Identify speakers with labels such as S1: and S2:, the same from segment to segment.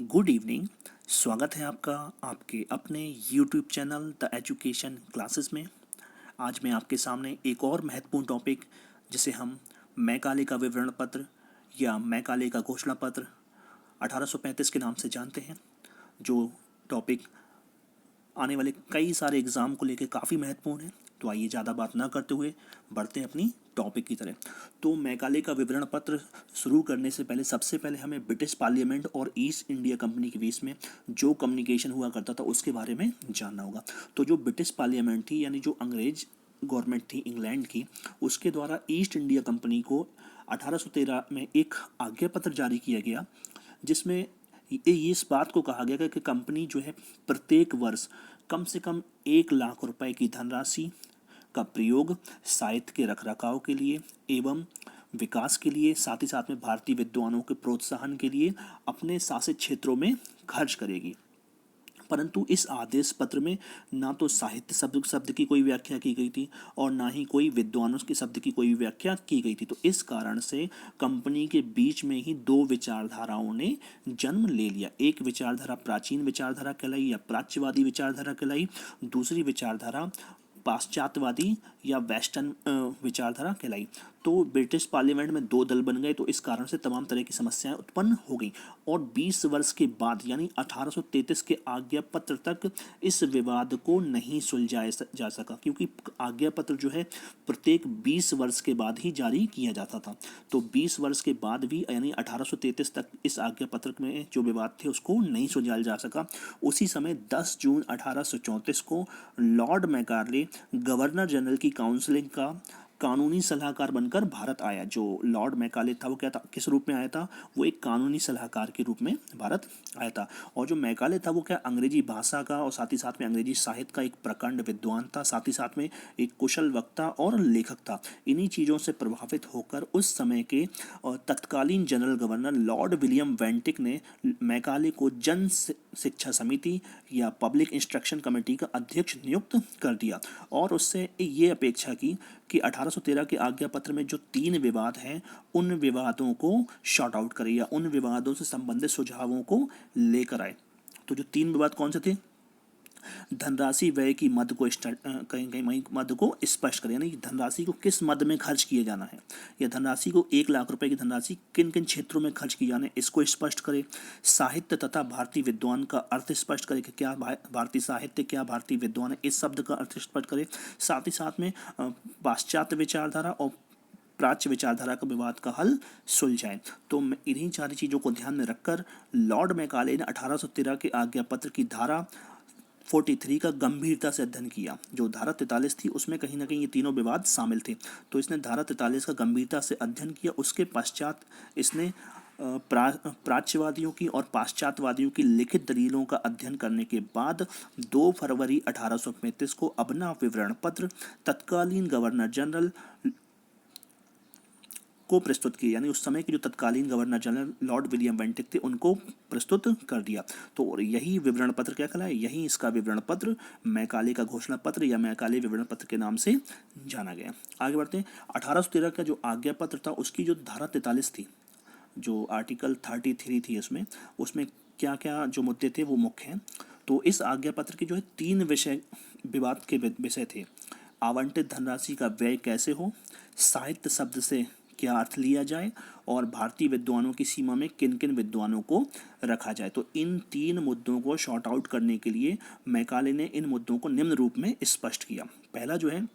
S1: Good evening. स्वागत है आपका आपके अपने YouTube channel the education classes में। आज मैं आपके सामने एक और महत्वपूर्ण टॉपिक जिसे हम मैकाले का विवरण पत्र या मैकाले का घोषणा पत्र 1835 के नाम से जानते हैं, जो टॉपिक आने वाले कई सारे एग्ज़ाम को लेकर काफ़ी महत्वपूर्ण है। तो आइए ज़्यादा बात ना करते हुए बढ़ते हैं अपनी टॉपिक की तरह। तो मैकाले का विवरण पत्र शुरू करने से पहले सबसे पहले हमें ब्रिटिश पार्लियामेंट और ईस्ट इंडिया कंपनी के बीच में जो कम्युनिकेशन हुआ करता था उसके बारे में जानना होगा। तो जो ब्रिटिश पार्लियामेंट थी, यानी जो अंग्रेज गवर्नमेंट थी इंग्लैंड की, उसके द्वारा ईस्ट इंडिया कंपनी को 1813 में एक आज्ञा पत्र जारी किया गया, जिसमें ये इस बात को कहा गया कि कंपनी जो है प्रत्येक वर्ष कम से कम 1 लाख रुपए की धनराशि का प्रयोग साहित्य के रखरखाव के लिए एवं विकास के लिए, साथ ही साथ में भारतीय विद्वानों के प्रोत्साहन के लिए अपने शासित क्षेत्रों में खर्च करेगी। परंतु इस आदेश पत्र में ना तो साहित्य शब्द की कोई व्याख्या की गई थी और ना ही कोई विद्वानों के शब्द की कोई व्याख्या की गई थी। तो इस कारण से कंपनी के बीच में ही दो विचारधाराओं ने जन्म ले लिया। एक विचारधारा प्राचीन विचारधारा कहलाई या प्राच्यवादी विचारधारा कहलाई, दूसरी विचारधारा पाश्चात्यवादी या वेस्टर्न विचारधारा कहलाई। तो ब्रिटिश पार्लियामेंट में दो दल बन गए, तो इस कारण से तमाम तरह की समस्याएं उत्पन्न हो गई और 20 वर्ष के बाद यानी 1833 के आज्ञा पत्र तक इस विवाद को नहीं सुलझाया जा सका, क्योंकि आज्ञा पत्र जो है प्रत्येक 20 वर्ष के बाद ही जारी किया जाता था। तो 20 वर्ष के बाद भी यानी 1833 तक इस आज्ञा पत्र में जो विवाद थे उसको नहीं सुलझाया जा सका। उसी समय 10 जून 1834 को लॉर्ड मैकाले गवर्नर जनरल की काउंसिलिंग का कानूनी सलाहकार बनकर भारत आया। जो लॉर्ड मैकाले था वो क्या था, किस रूप में आया था, वो एक कानूनी सलाहकार के रूप में भारत आया था। और जो मैकाले था वो क्या अंग्रेजी भाषा का और साथ ही साथ में अंग्रेजी साहित्य का एक प्रकांड विद्वान था, साथ ही साथ में एक कुशल वक्ता और लेखक था। इन्हीं चीज़ों से प्रभावित होकर उस समय के तत्कालीन जनरल गवर्नर लॉर्ड विलियम वेंटिक ने मैकाले को जन शिक्षा समिति या पब्लिक इंस्ट्रक्शन कमेटी का अध्यक्ष नियुक्त कर दिया और उससे ये अपेक्षा की कि 1813 के आज्ञा पत्र में जो 3 विवाद हैं उन विवादों को शॉर्ट आउट करे या उन विवादों से संबंधित सुझावों को लेकर आए। तो जो 3 विवाद कौन से थे, धनराशि व्यय की मद को कहीं कहीं मद को स्पष्ट करें, यानी धनराशि को किस मद में खर्च किया जाना है, या धनराशि को 1 लाख रुपए की धनराशि किन किन क्षेत्रों में खर्च की जाना है इसको स्पष्ट करें। साहित्य तथा भारतीय विद्वान का अर्थ स्पष्ट करें कि क्या भारतीय साहित्य क्या भारतीय विद्वान है, इस शब्द का अर्थ स्पष्ट करें। साथ ही साथ में पाश्चात्य विचारधारा और प्राच्य विचारधारा का विवाद का हल सुलझाए। तो इन्हीं सारी चीज़ों को ध्यान में रखकर लॉर्ड मैकाले ने 1813 के आज्ञा पत्र की धारा 43 का गंभीरता से अध्ययन किया। जो धारा 43 थी उसमें कहीं ना कहीं ये तीनों विवाद शामिल थे, तो इसने धारा 43 का गंभीरता से अध्ययन किया। उसके पश्चात इसने प्राच्यवादियों की और पाश्चात्यवादियों की लिखित दलीलों का अध्ययन करने के बाद 2 फरवरी 1835 को अपना विवरण पत्र तत्कालीन गवर्नर जनरल को प्रस्तुत किया, यानी उस समय के जो तत्कालीन गवर्नर जनरल लॉर्ड विलियम वेंटिक थे उनको प्रस्तुत कर दिया। तो यही विवरण पत्र क्या कहलाए, यही इसका विवरण पत्र मैकाले का घोषणा पत्र या मैकाले विवरण पत्र के नाम से जाना गया। आगे बढ़ते हैं। 1813 का जो आज्ञा पत्र था उसकी जो धारा 43 थी, जो आर्टिकल 33 थी उसमें क्या क्या जो मुद्दे थे वो मुख्य हैं। तो इस आज्ञा पत्र के जो है 3 विवाद के विषय थे। आवंटित धनराशि का व्यय कैसे हो, साहित्य शब्द से क्या अर्थ लिया जाए और भारतीय विद्वानों की सीमा में किन किन विद्वानों को रखा जाए। तो इन 3 मुद्दों को शॉर्ट आउट करने के लिए मैकाले ने इन मुद्दों को निम्न रूप में स्पष्ट किया। पहला जो है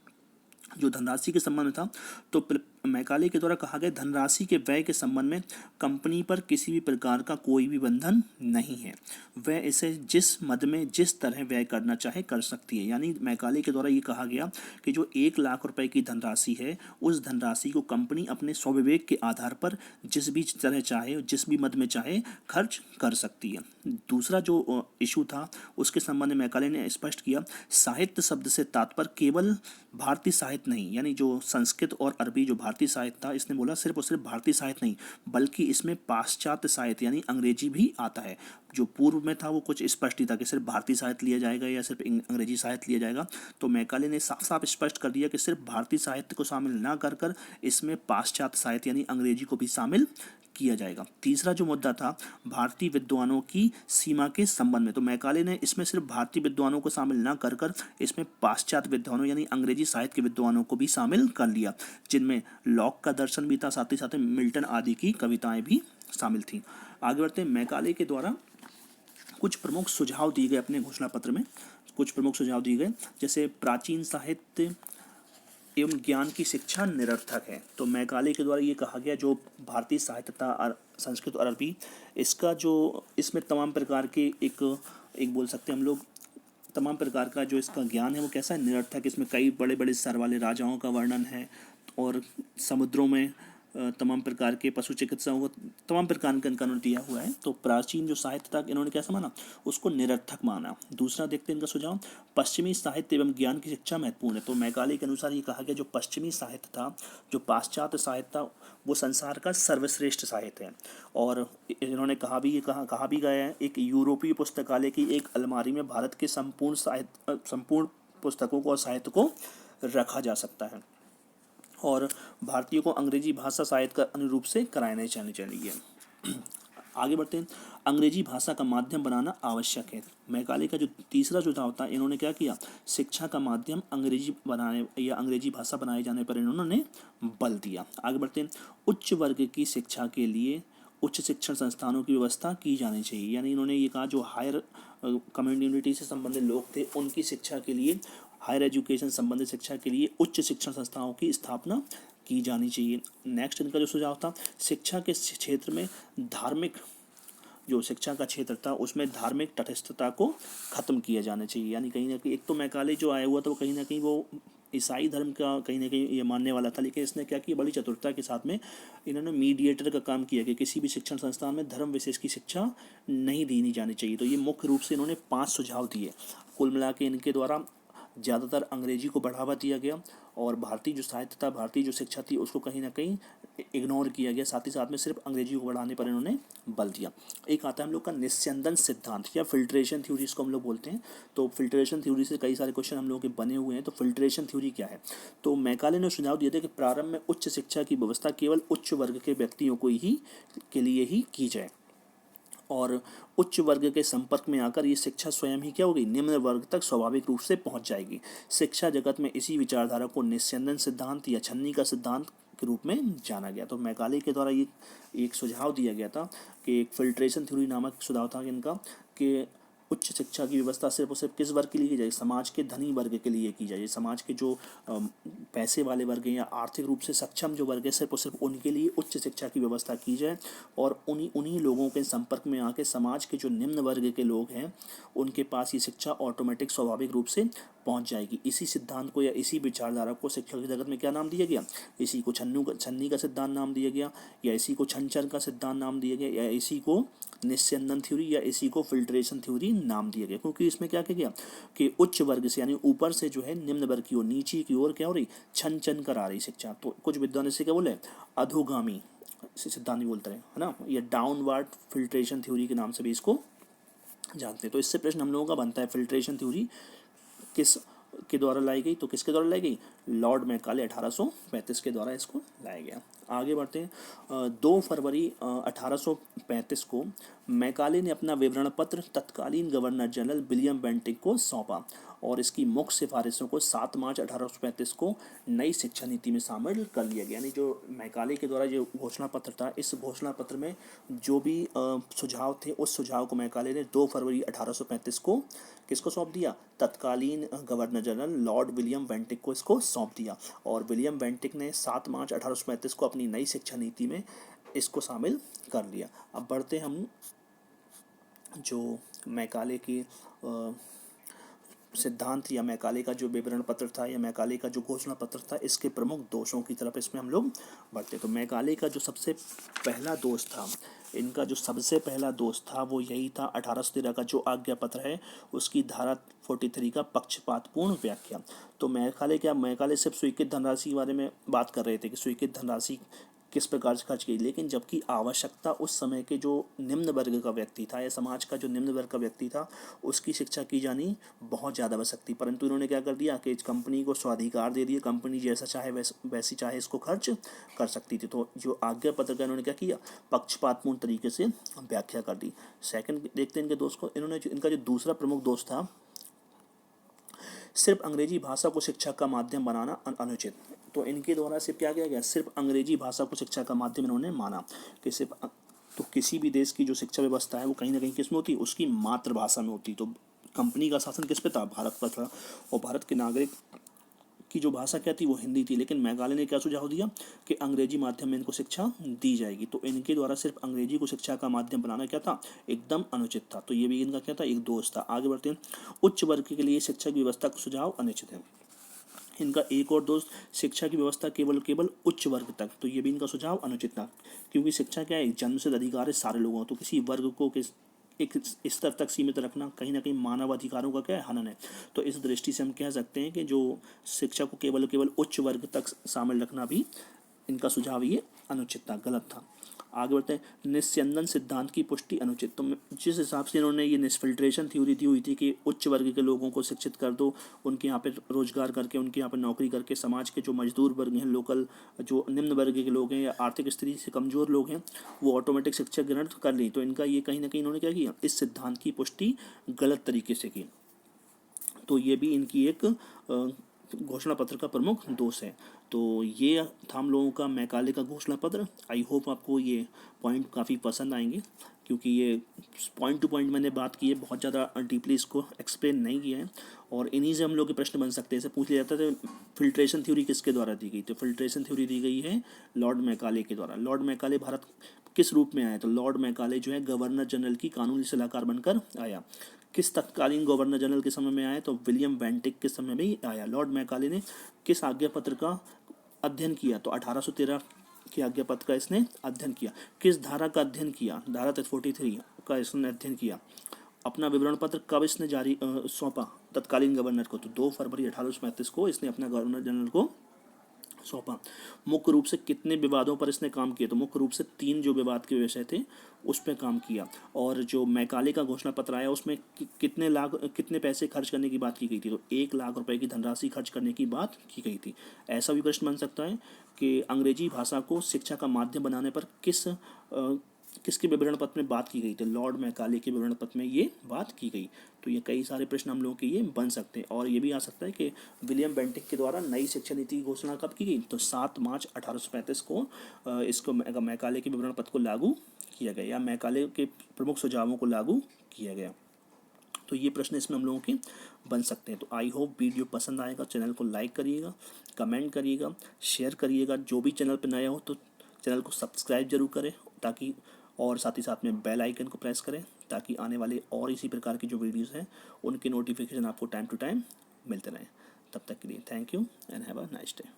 S1: जो धनराशि के संबंध में था, तो मैकाले के द्वारा कहा गया धनराशि के व्यय के संबंध में कंपनी पर किसी भी प्रकार का कोई भी बंधन नहीं है, वह इसे जिस मद में जिस तरह व्यय करना चाहे कर सकती है। यानी मैकाले के द्वारा ये कहा गया कि जो 1 लाख रुपए की धनराशि है उस धनराशि को कंपनी अपने स्वविवेक के आधार पर जिस भी तरह चाहे जिस भी मद में चाहे खर्च कर सकती है। दूसरा जो इशू था उसके संबंध में मैकाले ने स्पष्ट किया, साहित्य शब्द से तात्पर्य केवल भारतीय साहित्य नहीं, यानी जो संस्कृत और अरबी जो भारतीय साहित्य था, इसने बोला सिर्फ और सिर्फ भारतीय साहित्य नहीं बल्कि इसमें पाश्चात्य साहित्य यानी अंग्रेजी भी आता है। जो पूर्व में था वो कुछ स्पष्ट ही था कि सिर्फ भारतीय साहित्य लिया जाएगा या सिर्फ अंग्रेजी साहित्य लिया जाएगा। तो मैकाले ने साफ साफ स्पष्ट कर दिया कि सिर्फ भारतीय साहित्य को शामिल ना कर इसमें पाश्चात्य साहित्य यानी अंग्रेजी को भी शामिल किया जाएगा। तीसरा जो मुद्दा था भारतीय विद्वानों की सीमा के संबंध में, तो मैकाले ने इसमें सिर्फ भारतीय विद्वानों को शामिल न कर कर इसमें पाश्चात्य विद्वानों यानी अंग्रेजी साहित्य के विद्वानों को भी शामिल कर लिया, जिनमें लॉक का दर्शन भी था, साथ ही साथ मिल्टन आदि की कविताएं भी शामिल थीं। आगे बढ़ते हैं। मैकाले के द्वारा कुछ प्रमुख सुझाव दिए गए अपने घोषणा पत्र में, कुछ प्रमुख सुझाव दिए गए, जैसे प्राचीन साहित्य एवं ज्ञान की शिक्षा निरर्थक है। तो मैकाले के द्वारा ये कहा गया जो भारतीय साहित्य था संस्कृत और अरबी, इसका जो इसमें तमाम प्रकार के एक बोल सकते हैं हम लोग, तमाम प्रकार का जो इसका ज्ञान है वो कैसा है, निरर्थक। इसमें कई बड़े बड़े सर वाले राजाओं का वर्णन है और समुद्रों में तमाम प्रकार के पशु चिकित्साओं को तमाम प्रकार का इनका दिया हुआ है। तो प्राचीन जो साहित्य था इन्होंने कैसा माना, उसको निरर्थक माना। दूसरा देखते हैं इनका सुझाव, पश्चिमी साहित्य एवं ज्ञान की शिक्षा महत्वपूर्ण है। तो मैकाले के अनुसार ये कहा गया जो पश्चिमी साहित्य था, जो पाश्चात्य साहित्य था, वो संसार का सर्वश्रेष्ठ साहित्य है। और इन्होंने कहा भी गया है, एक यूरोपीय पुस्तकालय की एक अलमारी में भारत के संपूर्ण पुस्तकों को और साहित्य को रखा जा सकता है, और भारतीयों को अंग्रेजी भाषा साहित्य का अनुरूप से कराने चाहिए। आगे बढ़ते हैं। अंग्रेजी भाषा का माध्यम बनाना आवश्यक है। मैकाले का जो तीसरा सुझाव था, इन्होंने क्या किया, शिक्षा का माध्यम अंग्रेजी बनाने या अंग्रेजी भाषा बनाए जाने पर इन्होंने बल दिया। आगे बढ़ते हैं। उच्च वर्ग की शिक्षा के लिए उच्च शिक्षण संस्थानों की व्यवस्था की जानी चाहिए। यानी इन्होंने ये कहा जो हायर कम्युनिटी से संबंधित लोग थे उनकी शिक्षा के लिए, हायर एजुकेशन संबंधित शिक्षा के लिए उच्च शिक्षण संस्थाओं की स्थापना की जानी चाहिए। नेक्स्ट इनका जो सुझाव था, शिक्षा के क्षेत्र में धार्मिक, जो शिक्षा का क्षेत्र था उसमें धार्मिक तटस्थता को खत्म किया जाना चाहिए। यानी कहीं ना कहीं एक तो मैकाले जो आया हुआ था वो कहीं ना कहीं वो ईसाई धर्म का कहीं ना कहीं ये मानने वाला था, लेकिन इसने क्या किया, बड़ी चतुरता के साथ में इन्होंने मीडिएटर का काम किया कि किसी भी शिक्षण संस्थान में धर्म विशेष की शिक्षा नहीं दी जानी चाहिए। तो ये मुख्य रूप से इन्होंने 5 सुझाव दिए। कुल मिला के इनके द्वारा ज़्यादातर अंग्रेजी को बढ़ावा दिया गया और भारतीय जो साहित्य था, भारतीय जो शिक्षा थी उसको कहीं ना कहीं इग्नोर किया गया, साथ ही साथ में सिर्फ अंग्रेजी को बढ़ाने पर इन्होंने बल दिया। एक आता है हम लोग का निस्यंदन सिद्धांत या फिल्ट्रेशन थ्योरी, इसको हम लोग बोलते हैं। तो फिल्ट्रेशन थ्योरी से कई सारे क्वेश्चन हम लोगों के बने हुए हैं। तो फिल्ट्रेशन थ्योरी क्या है, तो मैकाले ने सुझाव दिया था कि प्रारंभ में उच्च शिक्षा की व्यवस्था केवल उच्च वर्ग के व्यक्तियों को ही के लिए ही की जाए, और उच्च वर्ग के संपर्क में आकर ये शिक्षा स्वयं ही क्या होगी, निम्न वर्ग तक स्वाभाविक रूप से पहुंच जाएगी। शिक्षा जगत में इसी विचारधारा को निस्यंदन सिद्धांत या छन्नी का सिद्धांत के रूप में जाना गया। तो मैकाले के द्वारा ये एक सुझाव दिया गया था कि एक फिल्ट्रेशन थ्योरी नामक सुझाव था इनका, कि उच्च शिक्षा की व्यवस्था सिर्फ और सिर्फ किस वर्ग के लिए की जाए, समाज के धनी वर्ग के लिए की जाए। समाज के जो पैसे वाले वर्ग हैं या आर्थिक रूप से सक्षम जो वर्ग है, सिर्फ और सिर्फ उनके लिए उच्च शिक्षा की व्यवस्था की जाए, और उन्हीं लोगों के संपर्क में आके समाज के जो निम्न वर्ग के लोग हैं उनके पास ये शिक्षा ऑटोमेटिक स्वाभाविक रूप से पहुंच जाएगी। इसी सिद्धांत को या इसी विचारधारा को शिक्षा की जगत में क्या नाम दिया गया, इसी को छन्नी का सिद्धांत नाम दिया गया, या इसी को छंचर का सिद्धांत नाम दिया गया, या इसी को निस्यंदन थ्योरी या इसी को फिल्ट्रेशन थ्योरी नाम दिया गया। क्योंकि इसमें क्या किया गया कि उच्च वर्ग से यानी ऊपर से जो है निम्न वर्ग की ओर, नीचे की ओर क्या हो रही, छन कर आ रही शिक्षा। तो कुछ विद्वान इसे क्या बोले, अधोगामी सिद्धांत भी बोलते हैं, है ना, या डाउनवर्ड फिल्ट्रेशन थ्योरी के नाम से भी इसको जानते हैं। तो इससे प्रश्न हम लोगों का बनता है, फिल्ट्रेशन थ्योरी किस के द्वारा लाई गई, तो किसके द्वारा लाई गई, लॉर्ड मैकाले 1835 के द्वारा इसको लाया गया। आगे बढ़ते हैं। 2 फरवरी 1835 को मैकाले ने अपना विवरण पत्र तत्कालीन गवर्नर जनरल विलियम बेंटिक को सौंपा, और इसकी मुख्य सिफारिशों को 7 मार्च 1835 को नई शिक्षा नीति में शामिल कर लिया गया। यानी जो मैकाले के द्वारा जो घोषणा पत्र था, इस घोषणा पत्र में जो भी सुझाव थे उस सुझाव को मैकाले ने 2 फरवरी 1835 को किसको सौंप दिया, तत्कालीन governor general Lord William Bentinck को इसको सौंप दिया, और विलियम बेंटिक ने 7 मार्च 1835 को अपनी नई शिक्षा नीति में इसको शामिल कर लिया। अब बढ़ते हम जो मैकाले की सिद्धांत या मैकाले का जो विवरण पत्र था या मैकाले का जो घोषणा पत्र था, इसके प्रमुख दोषों की तरफ इसमें हम लोग बढ़ते। तो मैकाले का जो सबसे पहला दोष था, इनका जो सबसे पहला दोष था वो यही था, 1813 का जो आज्ञा पत्र है उसकी धारा 43 का पक्षपातपूर्ण व्याख्या। तो मैकाले सिर्फ स्वीकृत धनराशि के बारे में बात कर रहे थे कि स्वीकृत धनराशि किस प्रकार से खर्च की, लेकिन जबकि आवश्यकता उस समय के जो निम्न वर्ग का व्यक्ति था या समाज का जो निम्न वर्ग का व्यक्ति था उसकी शिक्षा की जानी बहुत ज़्यादा आवश्यक थी, परंतु इन्होंने क्या कर दिया कि इस कंपनी को स्वाधिकार दे दिया, कंपनी जैसा चाहे वैसी चाहे इसको खर्च कर सकती थी। तो जो आज्ञा पत्र का इन्होंने क्या किया, पक्षपातपूर्ण तरीके से व्याख्या कर दी। सेकंड देखते हैं इनके दोस्त को, इन्होंने इनका जो दूसरा प्रमुख दोष था, सिर्फ अंग्रेजी भाषा को शिक्षा का माध्यम बनाना अनुचित। तो इनके द्वारा सिर्फ क्या किया गया, सिर्फ अंग्रेजी भाषा को शिक्षा का माध्यम इन्होंने माना कि सिर्फ, तो किसी भी देश की जो शिक्षा व्यवस्था है वो कहीं ना कहीं किस में होती, उसकी मातृभाषा में होती। तो कंपनी का शासन किस पे था, भारत पर था, और भारत के नागरिक की जो भाषा क्या थी वो हिंदी थी। लेकिन मेघालय ने क्या सुझाव दिया कि अंग्रेजी माध्यम में इनको शिक्षा दी जाएगी। तो इनके द्वारा सिर्फ अंग्रेजी को शिक्षा का माध्यम बनाना क्या था, एकदम अनुचित था। तो ये भी इनका क्या था, एक दोष था। आगे बढ़ते हैं, उच्च वर्ग के लिए शिक्षा की व्यवस्था का सुझाव अनुचित है। इनका एक और दोस्त, शिक्षा की व्यवस्था केवल उच्च वर्ग तक। तो ये भी इनका सुझाव अनुचित था, क्योंकि शिक्षा क्या है, जन्मसिद्ध अधिकार है सारे लोगों, तो किसी वर्ग को एक स्तर तक सीमित रखना कहीं ना कहीं मानव अधिकारों का क्या है, हनन है। तो इस दृष्टि से हम कह सकते हैं कि जो शिक्षा को केवल उच्च वर्ग तक शामिल रखना भी इनका सुझाव ये अनुचित था, गलत था। आगे बढ़ते हैं, निस्यंदन सिद्धांत की पुष्टि अनुचित। तो जिस हिसाब से इन्होंने ये निष्फिल्ट्रेशन थ्योरी दी हुई थी कि उच्च वर्ग के लोगों को शिक्षित कर दो, उनके यहाँ पे रोजगार करके, उनके यहाँ पे नौकरी करके समाज के जो मजदूर वर्ग हैं, लोकल जो निम्न वर्ग के लोग हैं या आर्थिक स्थिति से कमजोर लोग हैं, वो ऑटोमेटिक शिक्षा ग्रहण कर ली। तो इनका ये कहीं ना कहीं इन्होंने क्या किया, इस सिद्धांत की पुष्टि गलत तरीके से की। तो ये भी इनकी एक घोषणा पत्र का प्रमुख दोष है। तो ये था हम लोगों का मैकाले का घोषणा पत्र। आई होप आपको ये पॉइंट काफ़ी पसंद आएंगे, क्योंकि ये पॉइंट टू पॉइंट मैंने बात की है, बहुत ज़्यादा डीपली इसको एक्सप्लेन नहीं किया है। और इन्हीं से हम लोग के प्रश्न बन सकते हैं। ऐसे पूछ लिया जाता है फिल्ट्रेशन थ्योरी किसके द्वारा दी गई, तो फिल्ट्रेशन थ्योरी दी गई है लॉर्ड मैकाले के द्वारा। लॉर्ड मैकाले भारत किस रूप में आया, तो लॉर्ड मैकाले जो है गवर्नर जनरल की कानूनी सलाहकार बनकर आया। किस तत्कालीन गवर्नर जनरल के समय में आया, तो विलियम वेंटिक के समय में ही आया। लॉर्ड मैकाले ने किस आज्ञा पत्र का अध्ययन किया, तो 1813 की आज्ञा पत्र का इसने अध्ययन किया। किस धारा का अध्ययन किया, धारा 43 का इसने अध्ययन किया। अपना विवरण पत्र कब इसने जारी सौंपा तत्कालीन गवर्नर को, तो 2 फरवरी 1835 को इसने अपना गवर्नर जनरल को सौंपा। मुख्य रूप से कितने विवादों पर इसने काम किया, तो मुख्य रूप से 3 जो विवाद के विषय थे उस पर काम किया। और जो मैकाले का घोषणा पत्र आया उसमें कितने पैसे खर्च करने की बात की गई थी, तो 1 लाख रुपए की धनराशि खर्च करने की बात की गई थी। ऐसा भी प्रश्न बन सकता है कि अंग्रेजी भाषा को शिक्षा का माध्यम बनाने पर किसके विवरण पत्र में बात की गई, थी लॉर्ड मैकाले के विवरण पत्र में ये बात की गई। तो ये कई सारे प्रश्न हम लोगों के ये बन सकते हैं। और ये भी आ सकता है कि विलियम बेंटिक के द्वारा नई शिक्षा नीति की घोषणा कब की गई, तो 7 मार्च 1835 को इसको मैकाले के विवरण पत्र को लागू किया गया, या मैकाले के प्रमुख सुझावों को लागू किया गया। तो ये प्रश्न इसमें हम लोगों के बन सकते हैं। तो आई होप वीडियो पसंद आएगा, चैनल को लाइक करिएगा, कमेंट करिएगा, शेयर करिएगा। जो भी चैनल पर नया हो तो चैनल को सब्सक्राइब जरूर करें, ताकि और साथ ही साथ में बेल आइकन को प्रेस करें, ताकि आने वाले और इसी प्रकार की जो वीडियोस हैं उनके नोटिफिकेशन आपको टाइम टू टाइम मिलते रहें। तब तक के लिए thank you and have a nice day.